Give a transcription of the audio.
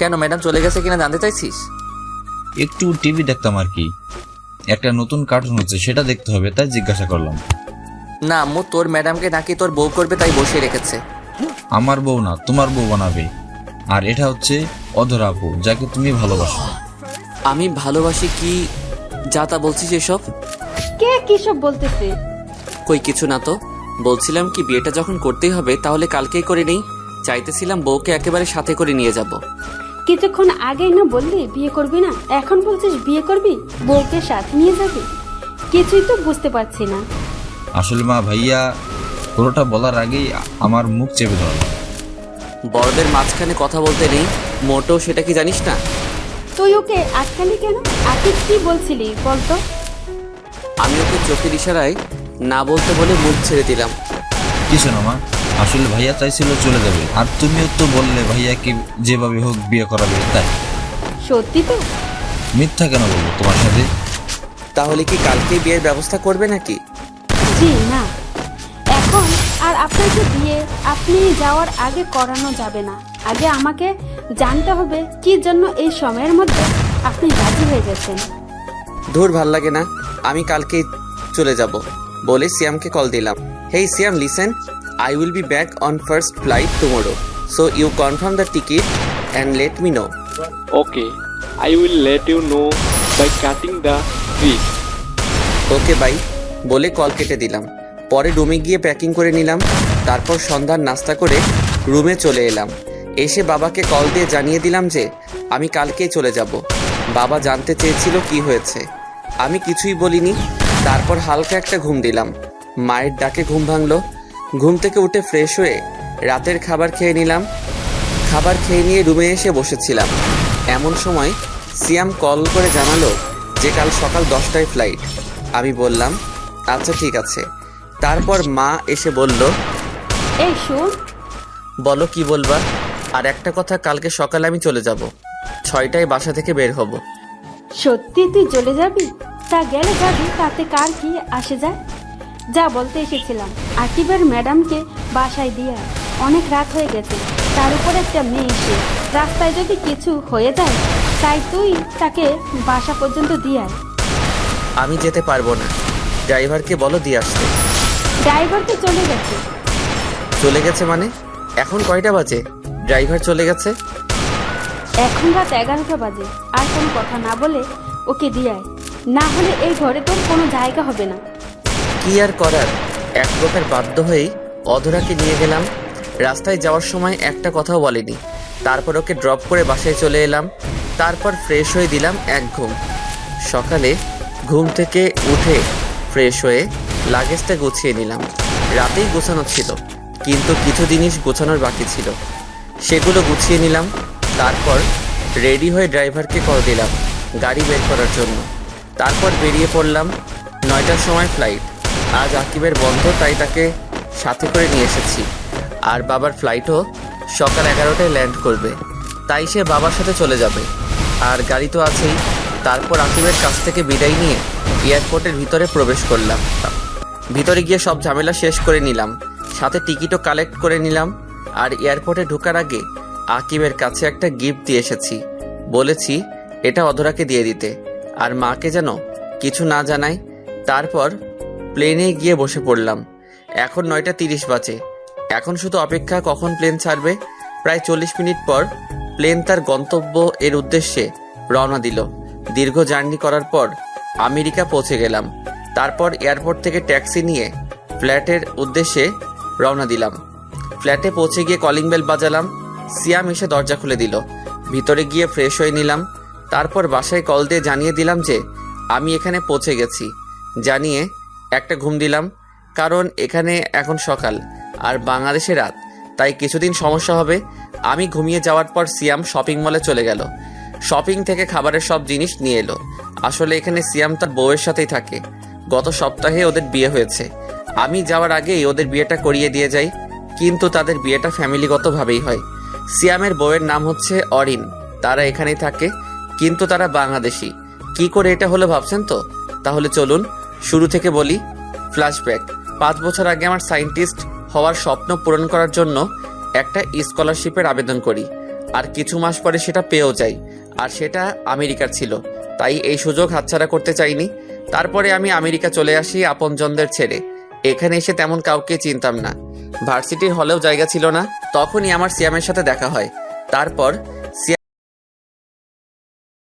কেন, ম্যাডাম চলে গেছে কিনা জানতে চাইছিস? একটু টিভি দেখতাম আর কি, একটা নতুন কার্টুন হচ্ছে সেটা দেখতে হবে তাই জিজ্ঞাসা করলাম। না আম্মু, তোর ম্যাডামকে নাকি তোর বউ করবে তাই বসিয়ে রেখেছে। আমার বউ না, তোমার বউ বানাবে। আর এটা হচ্ছে অধরা আপু, যাকে তুমি ভালোবাসো। আমি ভালোবাসি কি যা তা বলছিস এসব? কে কি সব বলতেছে? কই কিছু না তো। বলছিলাম কি বিয়েটা যখন করতেই হবে তাহলে কালকেই করে নেই। চাইতেছিলাম বউকে একেবারে সাথে করে নিয়ে যাব। কিছুক্ষণ আগেই না বললি বিয়ে করবি না, এখন বলছিস বিয়ে করবি, বউকে সাথে নিয়ে যাবি? কিছুই তো বুঝতে পারছি না। আসলে মা, ভাইয়া পুরোটা বলার আগেই আমার মুখ চেপে ধরল। বড়দের মাঝখানে কথা বলতে নেই, মোটেও সেটা কি জানিস না? তুই ওকে আটকালি কেন? আগে কি বলছিলি বলতো? আমি ওকে চোখের ইশারায় না বলতে বলে মুখ ছেড়ে দিলাম। কিছু না মা, আসলে ভাইয়া চাইছিল চলে যাবে, আর তুমিও তো বললে ভাইয়াকে যেভাবে হোক বিয়ে করাবে, তাই। সত্যি তো? মিথ্যা কেন বলবো তোমার সাথে? তাহলে কি কালকেই বিয়ের ব্যবস্থা করবে নাকি? জি না, এখন আর আপনাকে বিয়ে আপনি যাওয়ার আগে করানো যাবে না। আগে আমাকে জানতে হবে কি জন্য এই সময়ের মধ্যে আপনি রাজি হয়ে গেছেন। ধুর, ভাল লাগে না, আমি কালকেই চলে যাব বলে সিয়ামকে কল দিলাম। হেই সিয়াম, listen, I will be back on first flight tomorrow. So you confirm the ticket and let me know. Okay, I will let you know by cutting the trees. Okay bye বলে call কেটে দিলাম। পরে রুমে গিয়ে packing করে নিলাম। তারপর সন্ধ্যার নাস্তা করে রুমে চলে এলাম। এসে বাবাকে কল দিয়ে জানিয়ে দিলাম যে আমি কালকেই চলে যাব। বাবা জানতে চেয়েছিল কি হয়েছে, আমি কিছুই বলিনি। তারপর হালকা একটা ঘুম দিলাম। মায়ের ডাকে ঘুম ভাঙলো। ঘুম থেকে উঠে ফ্রেশ হয়ে রাতের খাবার খেয়ে নিলাম। খাবার খেয়ে নিয়ে রুমে এসে বসেছিলাম। এমন সময় সিয়াম কল করে জানালো যে কাল সকাল 10টায় ফ্লাইট। আমি বললাম আচ্ছা ঠিক আছে। তারপর মা এসে বলল, এই শুন, বলো কি বলবা? আর একটা কথা, কালকে সকালে আমি চলে যাব, 6টায় বাসা থেকে বের হব। সত্যি তুই চলে যাবি? তা গেলে যাবি, তাতে কার কি আসে যায়? যা বলতে এসেছিলাম, আকিবের ম্যাডামকে বাসায় দিয়ে আয়। অনেক রাত হয়ে গেছে, তার উপর একটা মেয়ে এসে রাস্তায় যদি কিছু হয়ে যায়, তাই তুই তাকে বাসা পর্যন্ত দিয়ে আয়। আমি যেতে পারবো না, ড্রাইভারকে বলো দিয়ে আসতে। ড্রাইভার তো চলে গেছে। চলে গেছে মানে? এখন কয়টা বাজে? ড্রাইভার চলে গেছে? এখন রাত 11টা বাজে। আর কোনো কথা না বলে ওকে দিয়ে আয়, না হলে এই ঘরে তোর কোনো জায়গা হবে না। কি আর করার, এক প্রকার বাধ্য হয়েই অধরাকে নিয়ে গেলাম। রাস্তায় যাওয়ার সময় একটা কথাও বলেনি। তারপর ওকে ড্রপ করে বাসায় চলে এলাম। তারপর ফ্রেশ হয়ে দিলাম এক ঘুম। সকালে ঘুম থেকে উঠে ফ্রেশ হয়ে লাগেজটা গুছিয়ে নিলাম। রাতেই গোছানো ছিল, কিন্তু কিছু জিনিস গোছানোর বাকি ছিল, সেগুলো গুছিয়ে নিলাম। তারপর রেডি হয়ে ড্রাইভারকে কল দিলাম গাড়ি বের করার জন্য। তারপর বেরিয়ে পড়লাম। 9টার সময় ফ্লাইট। আজ আকিবের বন্ধ, তাই তাকে সাথে করে নিয়ে এসেছি। আর বাবার ফ্লাইটও সকাল 11টায় ল্যান্ড করবে, তাই সে বাবার সাথে চলে যাবে। আর গাড়ি তো আছেই। তারপর আকিবের কাছ থেকে বিদায় নিয়ে এয়ারপোর্টের ভিতরে প্রবেশ করলাম। ভিতরে গিয়ে সব ঝামেলা শেষ করে নিলাম, সাথে টিকিটও কালেক্ট করে নিলাম। আর এয়ারপোর্টে ঢোকার আগে আকিবের কাছে একটা গিফট দিয়ে এসেছি। বলেছি এটা অধরাকে দিয়ে দিতে, আর মাকে যেন কিছু না জানায়। তারপর প্লেনে গিয়ে বসে পড়লাম। এখন 9টা 30 বাজে। এখন শুধু অপেক্ষা কখন প্লেন ছাড়বে। প্রায় 40 মিনিট পর প্লেন তার গন্তব্য এর উদ্দেশ্যে রওনা দিল। দীর্ঘ জার্নি করার পর আমেরিকা পৌঁছে গেলাম। তারপর এয়ারপোর্ট থেকে ট্যাক্সি নিয়ে ফ্ল্যাটের উদ্দেশ্যে রওনা দিলাম। ফ্ল্যাটে পৌঁছে গিয়ে কলিং বেল বাজালাম। সিয়াম এসে দরজা খুলে দিল। ভিতরে গিয়ে ফ্রেশ হয়ে নিলাম। তারপর বাসায় কল দিয়ে জানিয়ে দিলাম যে আমি এখানে পৌঁছে গেছি। জানিয়ে একটা ঘুম দিলাম, কারণ এখানে এখন সকাল আর বাংলাদেশে রাত, তাই কিছুদিন সমস্যা হবে। আমি ঘুমিয়ে যাওয়ার পর সিয়াম শপিং মলে চলে গেল। শপিং থেকে খাবারের সব জিনিস নিয়ে এলো। আসলে এখানে সিয়াম তার বউয়ের সাথেই থাকে। গত সপ্তাহে ওদের বিয়ে হয়েছে। আমি যাওয়ার আগেই ওদের বিয়েটা করিয়ে দিয়ে যাই, কিন্তু তাদের বিয়েটা ফ্যামিলিগতভাবেই হয়। সিয়ামের বউয়ের নাম হচ্ছে অরিন। তারা এখানেই থাকে, কিন্তু তারা বাংলাদেশি। কি করে এটা হলো ভাবছেন তো? তাহলে চলুন শুরু থেকে বলি। ফ্ল্যাশব্যাক। 5 বছর আগে আমার সায়েন্টিস্ট হওয়ার স্বপ্ন পূরণ করার জন্য একটা স্কলারশিপের আবেদন করি। আর কিছু মাস পরে সেটা পেয়েও যাই, আর সেটা আমেরিকার ছিল। তাই এই সুযোগ হাতছাড়া করতে চাইনি। তারপরে আমি আমেরিকা চলে আসি আপনজনদের ছেড়ে। এখানে এসে তেমন কাউকে চিনতাম না, ভার্সিটির হলেও জায়গা ছিল না। তখনই আমার সিয়ামের সাথে দেখা হয়। তারপর